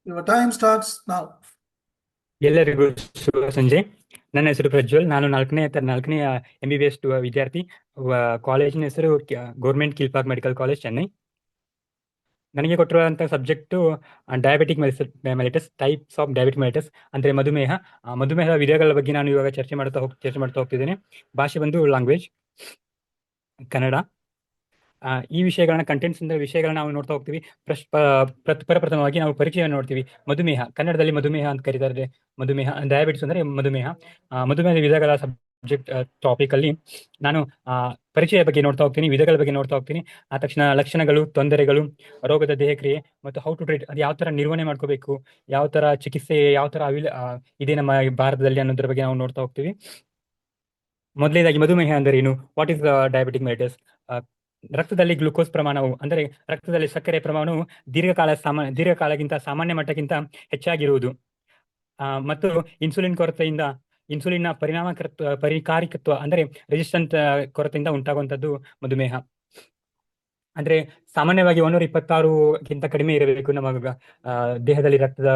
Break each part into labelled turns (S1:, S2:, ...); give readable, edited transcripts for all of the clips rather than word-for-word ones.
S1: Your time starts now.
S2: ಎಲ್ಲರಿಗೂ ಶುಭ ಸಂಜೆ. ನನ್ನ ಹೆಸರು ಪ್ರಜ್ವಲ್. ನಾನು ನಾಲ್ಕನೇ MBBS ವಿದ್ಯಾರ್ಥಿ. ಕಾಲೇಜಿನ ಹೆಸರು ಗೌರ್ಮೆಂಟ್ ಕಿಲ್ಪಾಕ್ ಮೆಡಿಕಲ್ ಕಾಲೇಜ್, ಚೆನ್ನೈ. ನನಗೆ ಕೊಟ್ಟಿರುವಂತಹ subject diabetic mellitus, types of diabetic mellitus ಅಂದರೆ ಮಧುಮೇಹ. ಮಧುಮೇಹದ ವಿಧಗಳ ಬಗ್ಗೆ ನಾನು ಇವಾಗ ಚರ್ಚೆ ಮಾಡ್ತಾ ಹೋಗ್ತಿದ್ದೇನೆ. ಭಾಷೆ ಬಂದು ಲ್ಯಾಂಗ್ವೇಜ್ ಕನ್ನಡ. ಈ ವಿಷಯಗಳನ್ನ ಕಂಟೆಂಟ್ಸ್ ಅಂದ್ರೆ ವಿಷಯಗಳನ್ನ ನಾವು ನೋಡ್ತಾ ಹೋಗ್ತೀವಿ. ಪ್ರಪ್ರಥಮವಾಗಿ ನಾವು ಪರಿಚಯವನ್ನು ನೋಡ್ತೀವಿ. ಮಧುಮೇಹ, ಕನ್ನಡದಲ್ಲಿ ಮಧುಮೇಹ ಅಂತ ಕರೀತಾರೆ. ಮಧುಮೇಹ ಡಯಾಬಿಟಿಸ್ ಅಂದ್ರೆ ಮಧುಮೇಹ. ಮಧುಮೇಹದ ವಿಧಗಳ ಸಬ್ಜೆಕ್ಟ್ ಟಾಪಿಕ್ ಅಲ್ಲಿ ನಾನು ಪರಿಚಯ ಬಗ್ಗೆ ನೋಡ್ತಾ ಹೋಗ್ತೀನಿ, ವಿಧಗಳ ಬಗ್ಗೆ ನೋಡ್ತಾ ಹೋಗ್ತೀನಿ. ಆ ತಕ್ಷಣ ಲಕ್ಷಣಗಳು, ತೊಂದರೆಗಳು, ರೋಗದ ದೇಹಕ್ರಿಯೆ ಮತ್ತು ಹೌ ಟು ಟ್ರೀಟ್, ಅದು ಯಾವ ತರ ನಿರ್ವಹಣೆ ಮಾಡ್ಕೋಬೇಕು, ಯಾವ ತರ ಚಿಕಿತ್ಸೆ, ಯಾವ ತರ ಇದೆ ನಮ್ಮ ಭಾರತದಲ್ಲಿ ಅನ್ನೋದ್ರ ಬಗ್ಗೆ ನಾವು ನೋಡ್ತಾ ಹೋಗ್ತೀವಿ. ಮೊದಲನೇದಾಗಿ ಮಧುಮೇಹ ಅಂದರೆ ಏನು? What is diabetic mellitus? ರಕ್ತದಲ್ಲಿ ಗ್ಲುಕೋಸ್ ಪ್ರಮಾಣವು ಅಂದರೆ ರಕ್ತದಲ್ಲಿ ಸಕ್ಕರೆ ಪ್ರಮಾಣವು ದೀರ್ಘಕಾಲಕ್ಕಿಂತ ಸಾಮಾನ್ಯ ಮಟ್ಟಕ್ಕಿಂತ ಹೆಚ್ಚಾಗಿರುವುದು ಮತ್ತು ಇನ್ಸುಲಿನ್ ಕೊರತೆಯಿಂದ, ಇನ್ಸುಲಿನ್ನ ಪರಿಕಾರಿಕತ್ವ ಅಂದರೆ ರೆಸಿಸ್ಟೆಂಟ್ ಕೊರತೆಯಿಂದ ಉಂಟಾಗುವಂಥದ್ದು ಮಧುಮೇಹ. ಅಂದ್ರೆ ಸಾಮಾನ್ಯವಾಗಿ 126ಗಿಂತ ಕಡಿಮೆ ಇರಬೇಕು ನಮ್ಮ ದೇಹದಲ್ಲಿ ರಕ್ತದ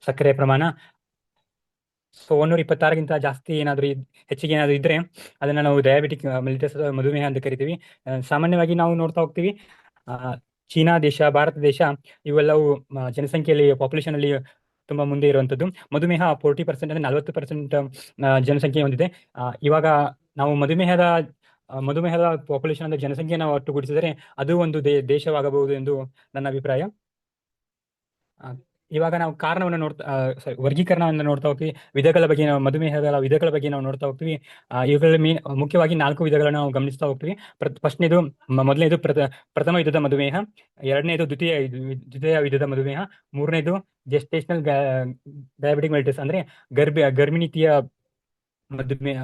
S2: ಸಕ್ಕರೆ ಪ್ರಮಾಣ. ಸೊ 126ಗಿಂತ ಜಾಸ್ತಿ ಏನಾದರೂ ಹೆಚ್ಚಿಗೆ ಏನಾದರೂ ಇದ್ರೆ ಅದನ್ನ ನಾವು ಡಯಾಬಿಟಿಕ್ ಮೆಲಿಟಸ್ ಮಧುಮೇಹ ಅಂತ ಕರಿತೀವಿ. ಸಾಮಾನ್ಯವಾಗಿ ನಾವು ನೋಡ್ತಾ ಹೋಗ್ತೀವಿ, ಚೀನಾ ದೇಶ, ಭಾರತ ದೇಶ ಇವೆಲ್ಲವೂ ಜನಸಂಖ್ಯೆಯಲ್ಲಿ, ಪಾಪ್ಯುಲೇಷನ್ ಅಲ್ಲಿ ತುಂಬಾ ಮುಂದೆ ಇರುವಂತದ್ದು. ಮಧುಮೇಹ 40% ಅಂದ್ರೆ 40% ಜನಸಂಖ್ಯೆ ಹೊಂದಿದೆ. ಇವಾಗ ನಾವು ಮಧುಮೇಹದ ಪಾಪ್ಯುಲೇಷನ್ ಅಂದ್ರೆ ಜನಸಂಖ್ಯೆಯನ್ನು ಒಟ್ಟುಗೂಡಿಸಿದರೆ ಅದು ಒಂದು ದೇಶವಾಗಬಹುದು ಎಂದು ನನ್ನ ಅಭಿಪ್ರಾಯ. ಇವಾಗ ನಾವು ಕಾರಣವನ್ನು ವರ್ಗೀಕರಣವನ್ನು ನೋಡ್ತಾ ಹೋಗ್ತೀವಿ. ಮಧುಮೇಹದ ವಿಧಗಳ ಬಗ್ಗೆ ನಾವು ನೋಡ್ತಾ ಹೋಗ್ತೀವಿ. ಇವುಗಳಲ್ಲಿ ಮುಖ್ಯವಾಗಿ 4 ವಿಧಗಳನ್ನು ನಾವು ಗಮನಿಸ್ತಾ ಹೋಗ್ತೀವಿ. ಮೊದಲನೇದು ಪ್ರಥಮ ವಿಧದ ಮಧುಮೇಹ, ಎರಡನೇದು ದ್ವಿತೀಯ ವಿಧದ ಮಧುಮೇಹ, ಮೂರನೇದು ಜೆಸ್ಟೇಷನಲ್ ಡಯಾಬಿಟಿಕ್ ಮೆಲಿಟಸ್ ಅಂದ್ರೆ ಗರ್ಭಿಣಿತಿಯ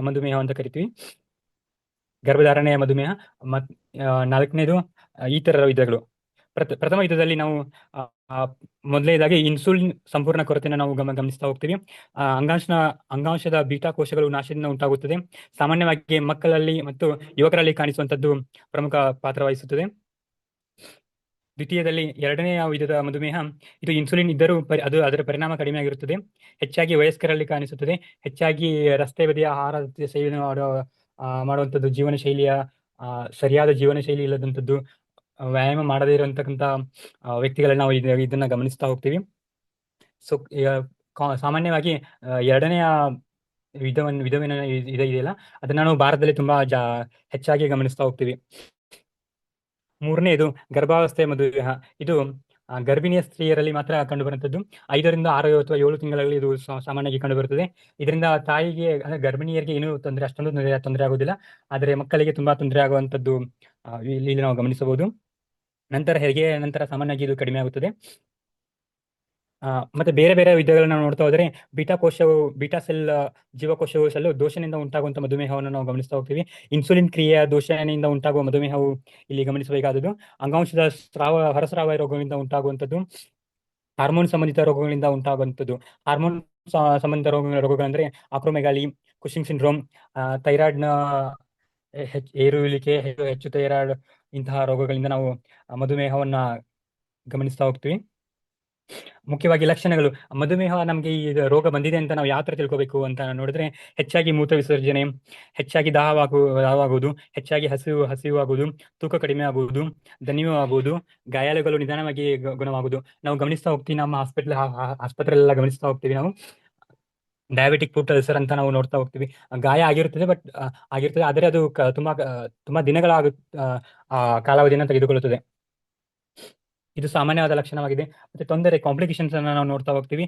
S2: ಮಧುಮೇಹ ಅಂತ ಕರಿತೀವಿ, ಗರ್ಭಧಾರಣೆಯ ಮಧುಮೇಹ. ನಾಲ್ಕನೇದು ಇತರ ವಿಧಗಳು. ಪ್ರಥಮ ಯುದ್ಧದಲ್ಲಿ ನಾವು ಮೊದಲನೇದಾಗಿ ಇನ್ಸುಲಿನ್ ಸಂಪೂರ್ಣ ಕೊರತೆಯನ್ನು ನಾವು ಗಮನಿಸ್ತಾ ಹೋಗ್ತೀವಿ. ಅಂಗಾಂಶದ ಬೀಟಾ ಕೋಶಗಳು ನಾಶದಿಂದ ಉಂಟಾಗುತ್ತದೆ. ಸಾಮಾನ್ಯವಾಗಿ ಮಕ್ಕಳಲ್ಲಿ ಮತ್ತು ಯುವಕರಲ್ಲಿ ಕಾಣಿಸುವಂತದ್ದು ಪ್ರಮುಖ ಪಾತ್ರ ವಹಿಸುತ್ತದೆ. ದ್ವಿತೀಯದಲ್ಲಿ ಎರಡನೇ ವಿಧದ ಮಧುಮೇಹ, ಇದು ಇನ್ಸುಲಿನ್ ಇದ್ದರೂ ಅದರ ಪರಿಣಾಮ ಕಡಿಮೆ ಆಗಿರುತ್ತದೆ. ಹೆಚ್ಚಾಗಿ ವಯಸ್ಕರಲ್ಲಿ ಕಾಣಿಸುತ್ತದೆ. ಹೆಚ್ಚಾಗಿ ರಸ್ತೆ ಬದಿಯ ಆಹಾರ ಸೇವನೆ ಮಾಡುವಂಥದ್ದು, ಜೀವನ ಶೈಲಿಯ ಸರಿಯಾದ ಜೀವನ ಶೈಲಿ ಇಲ್ಲದಂಥದ್ದು, ವ್ಯಾಯಾಮ ಮಾಡದೇ ಇರುವಂತಕ್ಕಂಥ ವ್ಯಕ್ತಿಗಳಲ್ಲಿ ನಾವು ಇದನ್ನ ಗಮನಿಸ್ತಾ ಹೋಗ್ತೀವಿ. ಸೊ ಸಾಮಾನ್ಯವಾಗಿ ಎರಡನೆಯ ವಿಧವಿನ ಇದೆಯಲ್ಲ, ಅದನ್ನ ನಾವು ಭಾರತದಲ್ಲಿ ತುಂಬಾ ಹೆಚ್ಚಾಗಿ ಗಮನಿಸ್ತಾ ಹೋಗ್ತೀವಿ. ಮೂರನೇದು ಗರ್ಭಾವಸ್ಥೆ ಮಧುಮೇಹ. ಇದು ಗರ್ಭಿಣಿಯ ಸ್ತ್ರೀಯರಲ್ಲಿ ಮಾತ್ರ ಕಂಡುಬರುವಂಥದ್ದು. 5 ರಿಂದ 6 ಅಥವಾ 7 ತಿಂಗಳಲ್ಲಿ ಇದು ಸಾಮಾನ್ಯವಾಗಿ ಕಂಡುಬರುತ್ತದೆ. ಇದರಿಂದ ತಾಯಿಗೆ ಅಂದ್ರೆ ಗರ್ಭಿಣಿಯರಿಗೆ ಏನೂ ಅಷ್ಟೊಂದು ತೊಂದರೆ ಆಗುವುದಿಲ್ಲ, ಆದರೆ ಮಕ್ಕಳಿಗೆ ತುಂಬಾ ತೊಂದರೆ ಆಗುವಂಥದ್ದು ಇಲ್ಲಿ ನಾವು ಗಮನಿಸಬಹುದು. ನಂತರ ಹೆರಿಗೆ ನಂತರ ಸಾಮಾನ್ಯವಾಗಿ ಇದು ಕಡಿಮೆ ಆಗುತ್ತದೆ. ಮತ್ತೆ ಬೇರೆ ಬೇರೆ ವಿಧಗಳನ್ನ ನಾವು ನೋಡ್ತಾ ಹೋದರೆ ಬೀಟಾ ಸೆಲ್ ಜೀವಕೋಶವು ದೋಷದಿಂದ ಉಂಟಾಗುವಂಥ ಮಧುಮೇಹವನ್ನು ನಾವು ಗಮನಿಸ್ತಾ ಹೋಗ್ತೀವಿ. ಇನ್ಸುಲಿನ್ ಕ್ರಿಯೆಯ ದೋಷಣೆಯಿಂದ ಉಂಟಾಗುವ ಮಧುಮೇಹವು ಇಲ್ಲಿ ಗಮನಿಸಬೇಕಾದದ್ದು. ಅಂಗಾಂಶದ ಹೊರಸ್ರಾವ ರೋಗದಿಂದ ಉಂಟಾಗುವಂಥದ್ದು, ಹಾರ್ಮೋನ್ ಸಂಬಂಧಿತ ರೋಗಗಳಿಂದ ಉಂಟಾಗುವಂಥದ್ದು. ಹಾರ್ಮೋನ್ ಸಂಬಂಧಿತ ರೋಗಗಳಂದ್ರೆ ಆಕ್ರೋಮೆಗಾಲಿ, ಕುಶಿಂಗ್ ಸಿಂಡ್ರೋಮ್, ಥೈರಾಯ್ಡ್ನ ಏರುವಿಕೆ, ಹೆಚ್ಚು ಥೈರಾಯ್ಡ್, ಇಂತಹ ರೋಗಗಳಿಂದ ನಾವು ಮಧುಮೇಹವನ್ನ ಗಮನಿಸ್ತಾ ಹೋಗ್ತೀವಿ. ಮುಖ್ಯವಾಗಿ ಲಕ್ಷಣಗಳು, ಮಧುಮೇಹ ನಮಗೆ ಈ ರೋಗ ಬಂದಿದೆ ಅಂತ ನಾವು ಯಾವ ತರ ತಿಳ್ಕೋಬೇಕು ಅಂತ ನೋಡಿದ್ರೆ, ಹೆಚ್ಚಾಗಿ ಮೂತ್ರ ವಿಸರ್ಜನೆ, ಹೆಚ್ಚಾಗಿ ದಾಹವಾಗುವುದು, ಹೆಚ್ಚಾಗಿ ಹಸಿವಾಗುವುದು, ತೂಕ ಕಡಿಮೆ ಆಗುವುದು, ದಣಿವು ಆಗುವುದು, ಗಾಯಾಳುಗಳು ನಿಧಾನವಾಗಿ ಗುಣವಾಗುವುದು. ನಾವು ಗಮನಿಸ್ತಾ ಹೋಗ್ತೀವಿ, ನಮ್ಮ ಆಸ್ಪತ್ರೆಯಲ್ಲೆಲ್ಲ ಗಮನಿಸ್ತಾ ಹೋಗ್ತೀವಿ. ನಾವು ಡಯಾಬಿಟಿಕ್ ಫುಟ್ ಅಲ್ಸರ್ ಅಂತ ನಾವು ನೋಡ್ತಾ ಹೋಗ್ತೀವಿ. ಗಾಯ ಆಗಿರ್ತದೆ, ಆದರೆ ಅದು ತುಂಬಾ ದಿನಗಳ ಕಾಲಾವಧಿಯನ್ನು ತೆಗೆದುಕೊಳ್ಳುತ್ತದೆ. ಇದು ಸಾಮಾನ್ಯವಾದ ಲಕ್ಷಣವಾಗಿದೆ. ಮತ್ತೆ ಕಾಂಪ್ಲಿಕೇಶನ್ಸ್ ಅನ್ನು ನಾವು ನೋಡ್ತಾ ಹೋಗ್ತೀವಿ.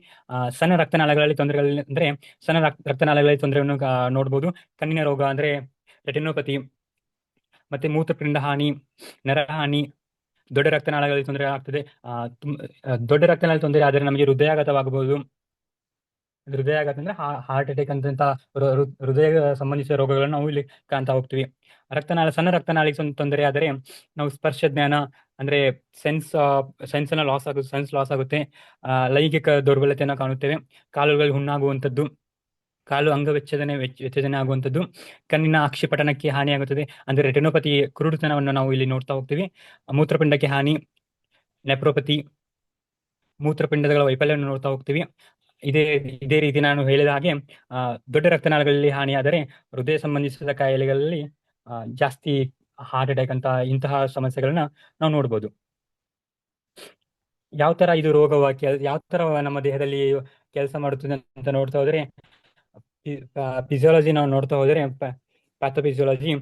S2: ಸಣ್ಣ ರಕ್ತನಾಳಗಳಲ್ಲಿ ತೊಂದರೆಗಳು ಅಂದ್ರೆ ಸಣ್ಣ ರಕ್ತನಾಳಗಳಲ್ಲಿ ತೊಂದರೆಯನ್ನು ನೋಡಬಹುದು. ಕಣ್ಣಿನ ರೋಗ ಅಂದ್ರೆ ರೆಟಿನೋಪತಿ, ಮತ್ತೆ ಮೂತ್ರಪಿಂಡ ಹಾನಿ, ನರಹಾನಿ, ದೊಡ್ಡ ರಕ್ತನಾಳಗಳಲ್ಲಿ ತೊಂದರೆ ಆಗ್ತದೆ. ದೊಡ್ಡ ರಕ್ತನಾಳದಲ್ಲಿ ತೊಂದರೆ ಆದರೆ ನಮಗೆ ಹೃದಯಾಘಾತವಾಗಬಹುದು. ಹೃದಯಾಘಾತ ಅಂದ್ರೆ ಹಾರ್ಟ್ ಅಟ್ಯಾಕ್ ಅಂತ ಹೃದಯ ಸಂಬಂಧಿಸಿದ ರೋಗಗಳನ್ನು ನಾವು ಇಲ್ಲಿ ಕಾಣ್ತಾ ಹೋಗ್ತೀವಿ. ಸಣ್ಣ ರಕ್ತನಾಳಿಗೆ ತೊಂದರೆ ಆದರೆ ನಾವು ಸ್ಪರ್ಶ ಜ್ಞಾನ ಅಂದ್ರೆ ಸೆನ್ಸ್ ಲಾಸ್ ಆಗುತ್ತೆ. ಲೈಂಗಿಕ ದೌರ್ಬಲ್ಯತೆಯನ್ನು ಕಾಣುತ್ತೇವೆ. ಕಾಲುಗಳು ಹುಣ್ಣಾಗುವಂಥದ್ದು, ಕಾಲು ವಿಚ್ಛೇದನೆ ಆಗುವಂಥದ್ದು, ಕಣ್ಣಿನ ಅಕ್ಷಿಪಟನಕ್ಕೆ ಹಾನಿಯಾಗುತ್ತದೆ ಅಂದ್ರೆ ರೆಟಿನೋಪತಿ, ಕುರುಡುತನವನ್ನು ನಾವು ಇಲ್ಲಿ ನೋಡ್ತಾ ಹೋಗ್ತೀವಿ. ಮೂತ್ರಪಿಂಡಕ್ಕೆ ಹಾನಿ, ನೆಪ್ರೋಪತಿ, ಮೂತ್ರಪಿಂಡಗಳ ವೈಫಲ್ಯವನ್ನು ನೋಡ್ತಾ ಹೋಗ್ತೀವಿ. ಇದೇ ಇದೇ ರೀತಿ ನಾನು ಹೇಳಿದ ಹಾಗೆ ದೊಡ್ಡ ರಕ್ತನಾಳಗಳಲ್ಲಿ ಹಾನಿಯಾದರೆ ಹೃದಯ ಸಂಬಂಧಿಸಿದ ಕಾಯಿಲೆಗಳಲ್ಲಿ ಜಾಸ್ತಿ ಹಾರ್ಟ್ ಅಟ್ಯಾಕ್ ಅಂತ ಇಂತಹ ಸಮಸ್ಯೆಗಳನ್ನ ನಾವು ನೋಡ್ಬೋದು. ಯಾವ ತರ ಇದು ಯಾವ ತರ ನಮ್ಮ ದೇಹದಲ್ಲಿ ಕೆಲಸ ಮಾಡುತ್ತದೆ ಅಂತ ನೋಡ್ತಾ ಹೋದ್ರೆ, ಫಿಸಿಯಾಲಜಿ ನಾವು ನೋಡ್ತಾ ಹೋದರೆ ಪ್ಯಾಥೋಫಿಸಿಯಾಲಜಿ,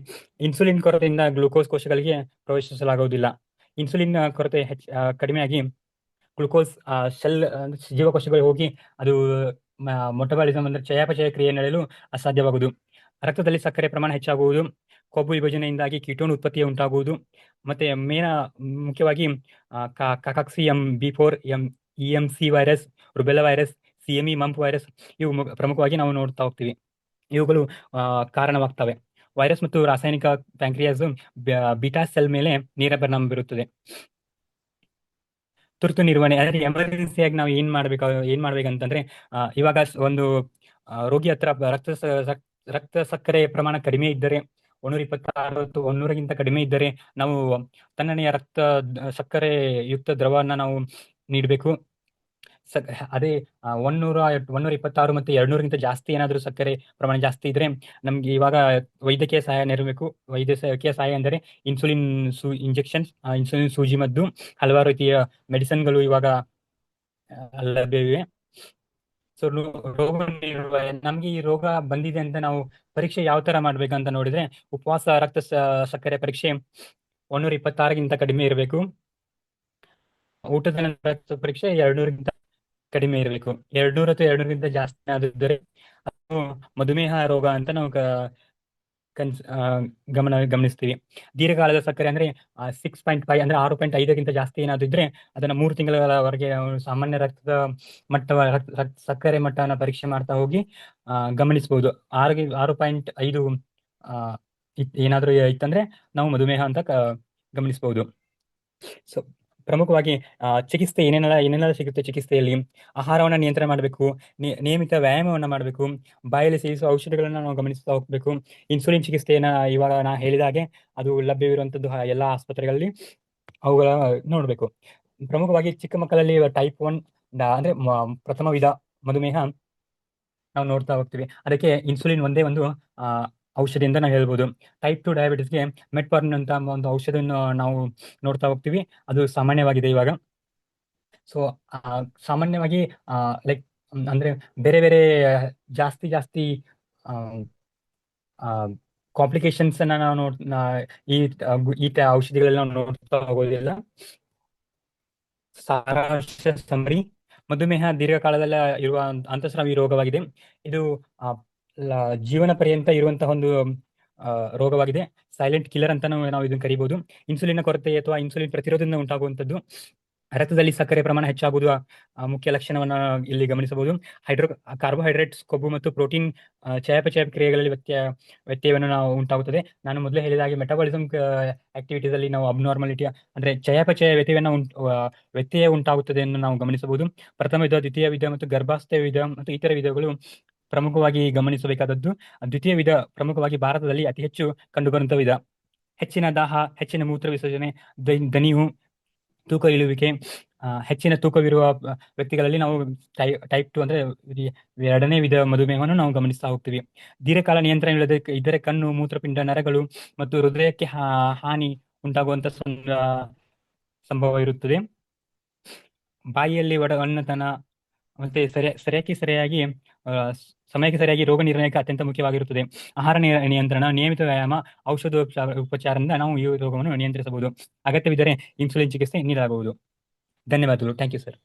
S2: ಇನ್ಸುಲಿನ್ ಕೊರತೆಯಿಂದ ಗ್ಲೂಕೋಸ್ ಕೋಶಗಳಿಗೆ ಪ್ರವೇಶಿಸಲಾಗುವುದಿಲ್ಲ. ಇನ್ಸುಲಿನ್ ಕೊರತೆ ಕಡಿಮೆಯಾಗಿ ಗ್ಲುಕೋಸ್ ಸೆಲ್ ಜೀವಕೋಶಗಳಿಗೆ ಹೋಗಿ ಅದು ಮೊಟಬಾಲಿಸಮ್ ಅಂದ್ರೆ ಚಯಾಪಚಯ ಕ್ರಿಯೆ ನಡೆಯಲು ಅಸಾಧ್ಯವಾಗುವುದು. ರಕ್ತದಲ್ಲಿ ಸಕ್ಕರೆ ಪ್ರಮಾಣ ಹೆಚ್ಚಾಗುವುದು, ಕೊಬ್ಬು ವಿಭಜನೆಯಿಂದಾಗಿ ಕೀಟೋನ್ ಉತ್ಪತ್ತಿ ಉಂಟಾಗುವುದು, ಮತ್ತೆ ಮುಖ್ಯವಾಗಿ ಕಾಕಾಕ್ಸಿಎಂ ಬಿ4 EMC virus, rubella virus, CME mump virus ಇವು ಪ್ರಮುಖವಾಗಿ ನಾವು ನೋಡ್ತಾ ಹೋಗ್ತೀವಿ. ಇವುಗಳು ಕಾರಣವಾಗ್ತವೆ. ವೈರಸ್ ಮತ್ತು ರಾಸಾಯನಿಕ ಪ್ಯಾಂಕ್ರಿಯಾಸ್ ಬೀಟಾ ಸೆಲ್ ಮೇಲೆ ನೇರ ಪರಿಣಾಮ ಬೀರುತ್ತದೆ. ತುರ್ತು ನಿರ್ವಹಣೆ ಅಂದ್ರೆ ಎಮರ್ಜೆನ್ಸಿಯಾಗಿ ನಾವು ಏನ್ ಮಾಡ್ಬೇಕಂತಂದ್ರೆ, ಇವಾಗ ಒಂದು ರೋಗಿ ಹತ್ರ ರಕ್ತ ಸಕ್ಕರೆ ಪ್ರಮಾಣ ಕಡಿಮೆ ಇದ್ದರೆ 126 ಅಥವಾ 100ಗಿಂತ ಕಡಿಮೆ ಇದ್ದರೆ ನಾವು ತಣ್ಣನೆಯ ರಕ್ತ ಸಕ್ಕರೆ ಯುಕ್ತ ದ್ರವವನ್ನ ನಾವು ನೀಡಬೇಕು. ಅದೇ 126 ಮತ್ತು 200ಗಿಂತ ಜಾಸ್ತಿ ಏನಾದರೂ ಸಕ್ಕರೆ ಪ್ರಮಾಣ ಜಾಸ್ತಿ ಇದ್ರೆ ನಮ್ಗೆ ಇವಾಗ ವೈದ್ಯಕೀಯ ಸಹಾಯ ನೀಡಬೇಕು. ವೈದ್ಯಕೀಯ ಸಹಾಯ ಅಂದರೆ ಇನ್ಸುಲಿನ್ ಇಂಜೆಕ್ಷನ್, ಇನ್ಸುಲಿನ್ ಸೂಜಿ ಮದ್ದು, ಹಲವಾರು ರೀತಿಯ ಮೆಡಿಸಿನ್ಗಳು ಇವಾಗ ಲಭ್ಯವಿವೆ. ಸೊ ರೋಗ ನಿರ್ವಹಣೆ, ನಮ್ಗೆ ಈ ರೋಗ ಬಂದಿದೆ ಅಂತ ನಾವು ಪರೀಕ್ಷೆ ಯಾವ ತರ ಮಾಡ್ಬೇಕಂತ ನೋಡಿದ್ರೆ, ಉಪವಾಸ ರಕ್ತ ಸಕ್ಕರೆ ಪರೀಕ್ಷೆ 126ಗಿಂತ ಕಡಿಮೆ ಇರಬೇಕು. ಊಟದ ನಂತರ ಪರೀಕ್ಷೆ 200ಗಿಂತ ಕಡಿಮೆ ಇರಬೇಕು. 200 ಅಥವಾ 200ಗಿಂತ ಜಾಸ್ತಿ ಆದಿದ್ದರೆ ಅದು ಮಧುಮೇಹ ರೋಗ ಅಂತ ನಾವು ಗಮನಿಸ್ತೀವಿ. ದೀರ್ಘಕಾಲದ ಸಕ್ಕರೆ ಅಂದ್ರೆ 6.5 ಅಂದ್ರೆ 6.5ಗಿಂತ ಜಾಸ್ತಿ ಏನಾದಿದ್ರೆ ಅದನ್ನ 3 ತಿಂಗಳವರೆಗೆ ಸಾಮಾನ್ಯ ರಕ್ತದ ಸಕ್ಕರೆ ಮಟ್ಟನ ಪರೀಕ್ಷೆ ಮಾಡ್ತಾ ಹೋಗಿ ಗಮನಿಸಬಹುದು. 6.5 ಏನಾದ್ರೂ ಇತ್ತಂದ್ರೆ ನಾವು ಮಧುಮೇಹ ಅಂತ ಗಮನಿಸಬಹುದು. ಸೊ ಪ್ರಮುಖವಾಗಿ ಚಿಕಿತ್ಸೆ ಏನೆಲ್ಲ ಸಿಗುತ್ತೆ ಚಿಕಿತ್ಸೆಯಲ್ಲಿ. ಆಹಾರವನ್ನ ನಿಯಂತ್ರಣ ಮಾಡಬೇಕು, ನಿಯಮಿತ ವ್ಯಾಯಾಮವನ್ನ ಮಾಡಬೇಕು, ಬಾಯಲ್ಲಿ ಸೇವಿಸುವ ಔಷಧಿಗಳನ್ನ ನಾವು ಗಮನಿಸ್ತಾ ಹೋಗ್ಬೇಕು. ಇನ್ಸುಲಿನ್ ಚಿಕಿತ್ಸೆಯನ್ನ ಇವಾಗ ನಾ ಹೇಳಿದ ಹಾಗೆ ಅದು ಲಭ್ಯವಿರುವಂತದ್ದು ಎಲ್ಲಾ ಆಸ್ಪತ್ರೆಗಳಲ್ಲಿ ಅವುಗಳ ನೋಡ್ಬೇಕು. ಪ್ರಮುಖವಾಗಿ ಚಿಕ್ಕ ಮಕ್ಕಳಲ್ಲಿ ಟೈಪ್ 1 ಅಂದ್ರೆ ಪ್ರಥಮ ವಿಧ ಮಧುಮೇಹ ನಾವು ನೋಡ್ತಾ ಹೋಗ್ತೀವಿ. ಅದಕ್ಕೆ ಇನ್ಸುಲಿನ್ ಒಂದೇ ಒಂದು ಔಷಧಿ ಅಂತ ನಾವು ಹೇಳ್ಬೋದು. ಟೈಪ್ 2 ಡಯಾಬಿಟಿಸ್ಗೆ ಮೆಟ್ಫಾರ್ಮಿನ್ ಅಂತ ಒಂದು ಔಷಧಿಯನ್ನು ನಾವು ನೋಡ್ತಾ ಹೋಗ್ತೀವಿ. ಅದು ಸಾಮಾನ್ಯವಾಗಿದೆ ಇವಾಗ. ಸೊ ಸಾಮಾನ್ಯವಾಗಿ ಲೈಕ್ ಅಂದ್ರೆ ಬೇರೆ ಬೇರೆ ಜಾಸ್ತಿ ಕಾಂಪ್ಲಿಕೇಶನ್ಸ್ ಅನ್ನ ನಾವು ಈ ಔಷಧಿಗಳನ್ನ ನಾವು ನೋಡ್ತಾ ಹೋಗೋದಿಲ್ಲ. ಸಾರಾಂಶ ಸಮರಿ, ಮಧುಮೇಹ ದೀರ್ಘಕಾಲದಲ್ಲಿ ಇರುವ ಅಂತಃಸ್ರಾವಿ ರೋಗವಾಗಿದೆ. ಇದು ಜೀವನ ಪರ್ಯಂತ ಇರುವಂತಹ ಒಂದು ರೋಗವಾಗಿದೆ. ಸೈಲೆಂಟ್ ಕಿಲ್ಲರ್ ಅಂತ ನಾವು ಇದನ್ನು ಕರಿಬಹುದು. ಇನ್ಸುಲಿನ್ ಕೊರತೆ ಅಥವಾ ಇನ್ಸುಲಿನ್ ಪ್ರತಿರೋಧದಿಂದ ಉಂಟಾಗುವಂಥದ್ದು. ರಕ್ತದಲ್ಲಿ ಸಕ್ಕರೆ ಪ್ರಮಾಣ ಹೆಚ್ಚಾಗುವುದು ಮುಖ್ಯ ಲಕ್ಷಣವನ್ನ ಇಲ್ಲಿ ಗಮನಿಸಬಹುದು. ಕಾರ್ಬೋಹೈಡ್ರೇಟ್ಸ್, ಕೊಬ್ಬು ಮತ್ತು ಪ್ರೋಟೀನ್ ಚಯಾಪಚಯ ಕ್ರಿಯೆಗಳಲ್ಲಿ ವ್ಯತ್ಯಯವನ್ನು ನಾವು ಉಂಟಾಗುತ್ತದೆ. ನಾನು ಮೊದಲೇ ಹೇಳಿದ ಹಾಗೆ ಮೆಟಬಾಲಿಸಮ್ ಆಕ್ಟಿವಿಟೀಸ್ ಅಲ್ಲಿ ನಾವು ಅಬ್ನಾರ್ಮಾಲಿಟಿ ಅಂದ್ರೆ ಚಯಾಪಚಯ ವ್ಯತ್ಯಯ ಉಂಟಾಗುತ್ತದೆ ಎಂದು ನಾವು ಗಮನಿಸಬಹುದು. ಪ್ರಥಮ ವಿಧ, ದ್ವಿತೀಯ ವಿಧ ಮತ್ತು ಗರ್ಭಾಸ್ಥ್ಯ ವಿಧ ಮತ್ತು ಇತರ ವಿಧಗಳು ಪ್ರಮುಖವಾಗಿ ಗಮನಿಸಬೇಕಾದದ್ದು. ದ್ವಿತೀಯ ವಿಧ ಪ್ರಮುಖವಾಗಿ ಭಾರತದಲ್ಲಿ ಅತಿ ಹೆಚ್ಚು ಕಂಡುಬರುವಂತಹ ವಿಧ. ಹೆಚ್ಚಿನ ದಾಹ, ಹೆಚ್ಚಿನ ಮೂತ್ರ ವಿಸರ್ಜನೆ, ದಣಿವು, ತೂಕ ಇಳುವಿಕೆ. ಹೆಚ್ಚಿನ ತೂಕವಿರುವ ವ್ಯಕ್ತಿಗಳಲ್ಲಿ ನಾವು ಟೈಪ್ 2 ಅಂದ್ರೆ 2ನೇ ವಿಧ ಮಧುಮೇಹವನ್ನು ನಾವು ಗಮನಿಸ್ತಾ ಹೋಗ್ತೀವಿ. ದೀರ್ಘಕಾಲ ನಿಯಂತ್ರಣ ಇಲ್ಲದೆ ಇದ್ದರೆ ಕಣ್ಣು, ಮೂತ್ರಪಿಂಡ, ನರಗಳು ಮತ್ತು ಹೃದಯಕ್ಕೆ ಹಾನಿ ಉಂಟಾಗುವಂತ ಸಂಭವ ಇರುತ್ತದೆ. ಬಾಯಿಯಲ್ಲಿ ಒಣ್ಣತನ ಮತ್ತೆ ಸರಿಯಾಗಿ ಸಮಯಕ್ಕೆ ಸರಿಯಾಗಿ ರೋಗ ನಿರ್ಣಯಕ್ಕೆ ಅತ್ಯಂತ ಮುಖ್ಯವಾಗಿರುತ್ತದೆ. ಆಹಾರ ನಿಯಂತ್ರಣ, ನಿಯಮಿತ ವ್ಯಾಯಾಮ, ಉಪಚಾರದಿಂದ ನಾವು ಈ ರೋಗವನ್ನು ನಿಯಂತ್ರಿಸಬಹುದು. ಅಗತ್ಯವಿದ್ದರೆ ಇನ್ಸುಲಿನ್ ಚಿಕಿತ್ಸೆ ನೀಡಲಾಗುವುದು. ಧನ್ಯವಾದಗಳು. Thank you sir.